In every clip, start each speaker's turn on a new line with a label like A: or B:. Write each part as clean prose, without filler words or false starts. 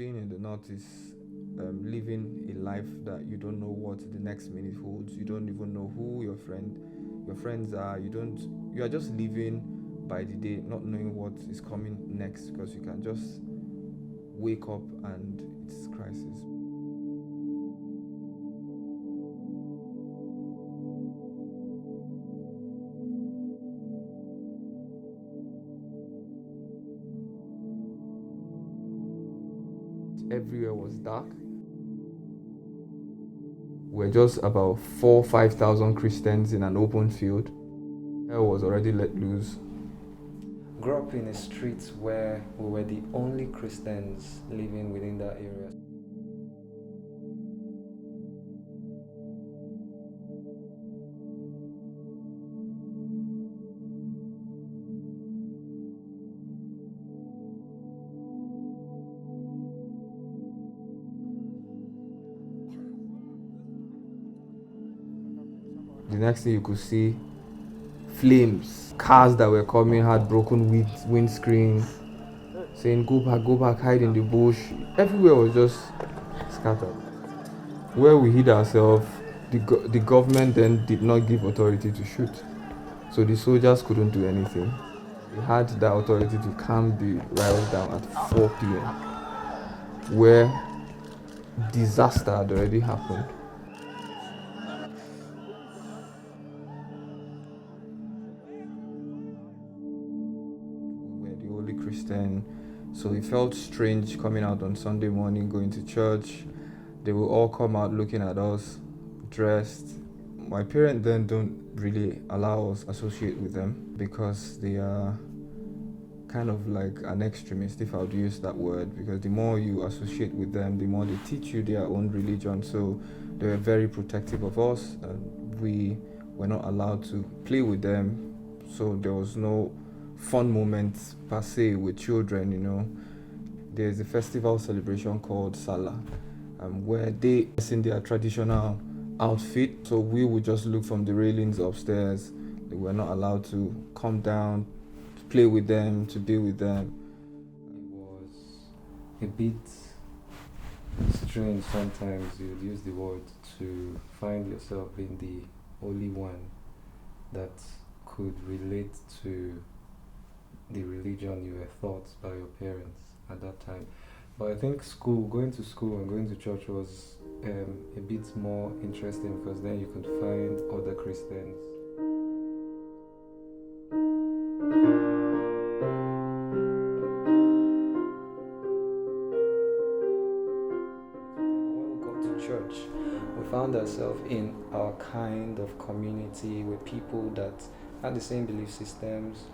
A: being in the north is living a life that you don't know what the next minute holds. You don't even know who your friends are. You are just living by the day, not knowing what is coming next, because you can just wake up and it's crisis. Everywhere was dark. We're just about 5,000 Christians in an open field. Hell was already let loose.
B: Grew up in a street where we were the only Christians living within that area.
A: The next thing you could see, flames. Cars that were coming had broken windscreen, saying, go back, hide in the bush. Everywhere was just scattered. Where we hid ourselves, the government then did not give authority to shoot. So the soldiers couldn't do anything. They had that authority to calm the riots down at 4 p.m., where disaster had already happened. We were the only Christian, so it felt strange coming out on Sunday morning, going to church. They will all come out looking at us, dressed. My parents then don't really allow us associate with them because they are kind of like an extremist, if I would use that word, because the more you associate with them, the more they teach you their own religion. So they were very protective of us, and we were not allowed to play with them. So there was no fun moments per se with children. There's a festival celebration called Salah, where they in their traditional outfit. So we would just look from the railings upstairs. They were not allowed to come down, to play with them, to be with them.
B: It was a bit strange sometimes. You'd use the word to find yourself being the only one that could relate to the religion you were taught by your parents at that time. But I think going to school and going to church was a bit more interesting because then you could find other Christians. When we got to church, we found ourselves in our kind of community with people that had the same belief systems.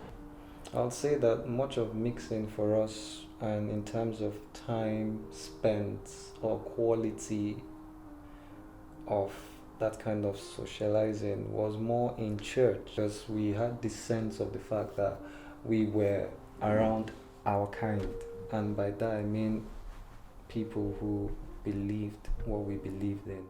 B: I'll say that much of mixing for us, and in terms of time spent or quality of that kind of socializing, was more in church because we had this sense of the fact that we were around our kind, and by that I mean people who believed what we believed in.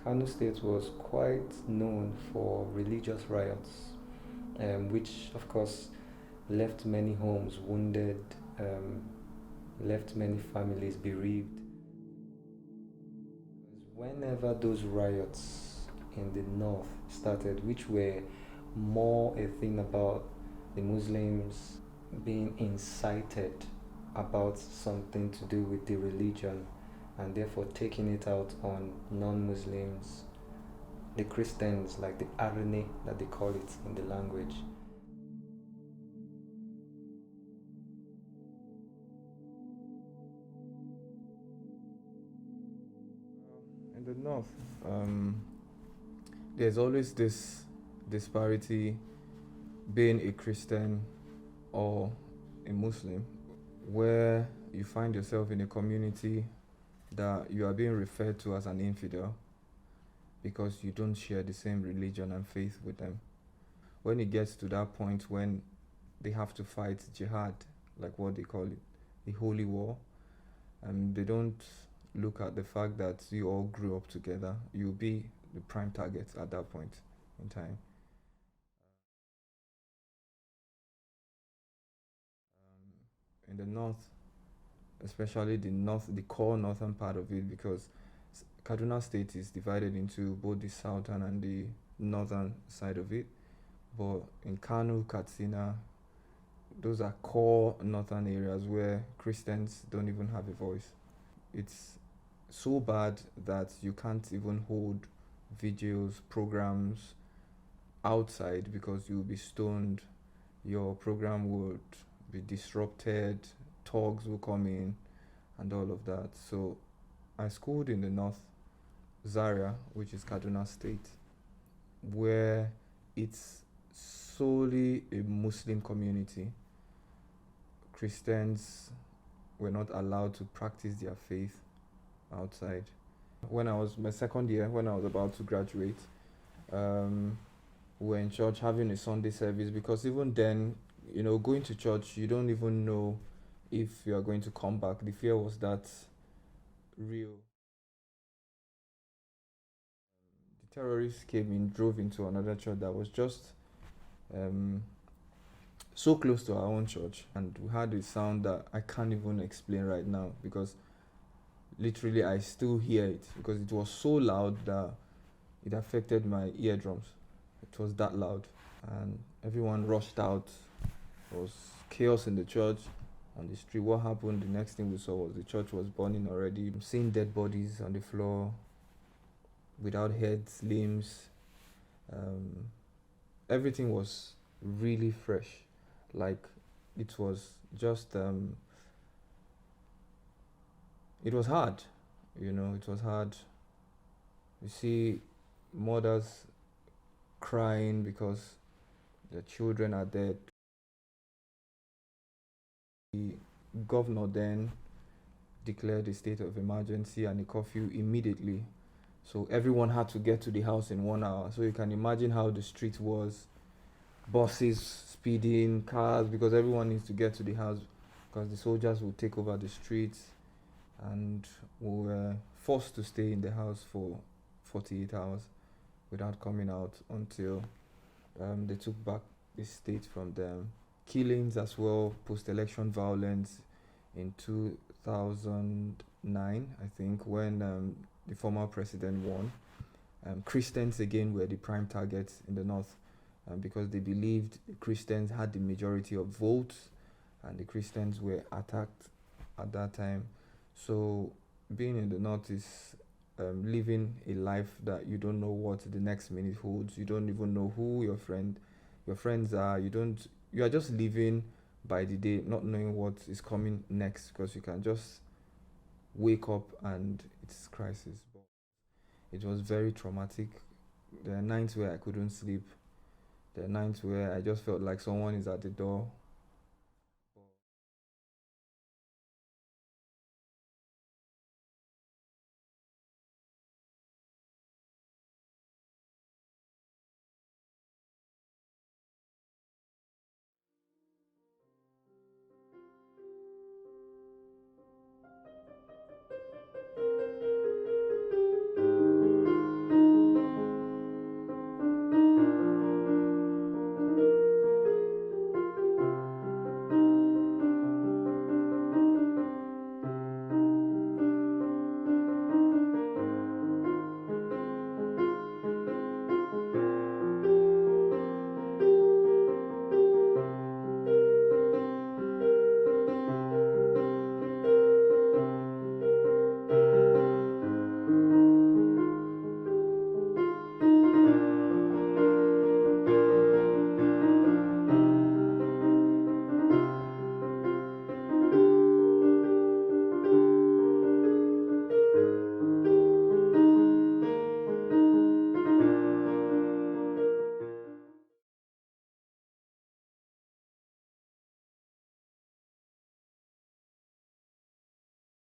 B: Kano State was quite known for religious riots, which of course left many homes wounded, left many families bereaved. Whenever those riots in the north started, which were more a thing about the Muslims being incited about something to do with the religion and therefore taking it out on non-Muslims, the Christians, like the Ariyo-Ariawhe that they call it in the language.
A: In the north, there's always this disparity being a Christian or a Muslim, where you find yourself in a community that you are being referred to as an infidel because you don't share the same religion and faith with them. When it gets to that point when they have to fight jihad, like what they call it, the holy war. And they don't look at the fact that you all grew up together. You'll be the prime target at that point in time. In the north, especially the core northern part of it, because Kaduna State is divided into both the southern and the northern side of it. But in Kano, Katsina, those are core northern areas where Christians don't even have a voice. It's so bad that you can't even hold videos, programs outside because you'll be stoned. Your program would be disrupted, thugs will come in, and all of that. So I schooled in the north, Zaria, which is Kaduna State, where it's solely a Muslim community. Christians were not allowed to practice their faith outside. When I was my second year, when I was about to graduate, um, we were in church having a Sunday service because even then, going to church, you don't even know if you are going to come back. The fear was that real. The terrorists came in, drove into another church that was just um, so close to our own church, and we had a sound that I can't even explain right now because literally I still hear it because it was so loud that it affected my eardrums. It was that loud, and everyone rushed out. There was chaos in the church, on the street. What happened? The next thing we saw was the church was burning already. I'm seeing dead bodies on the floor, without heads, limbs. Um, Everything was really fresh, like it was just. It was hard, It was hard. You see, mothers crying because their children are dead. The governor then declared a state of emergency and a curfew immediately. So everyone had to get to the house in 1 hour. So you can imagine how the street was. Buses speeding, cars, because everyone needs to get to the house because the soldiers will take over the streets. And we were forced to stay in the house for 48 hours without coming out until they took back the state from them. Killings as well, post-election violence in 2009, I think, when the former president won. Christians again were the prime targets in the north because they believed the Christians had the majority of votes and the Christians were attacked at that time. So being in the north is living a life that you don't know what the next minute holds. You don't even know who your friends are. You are just living by the day, not knowing what is coming next because you can just wake up and it's crisis. But it was very traumatic. There are nights where I couldn't sleep. There are nights where I just felt like someone is at the door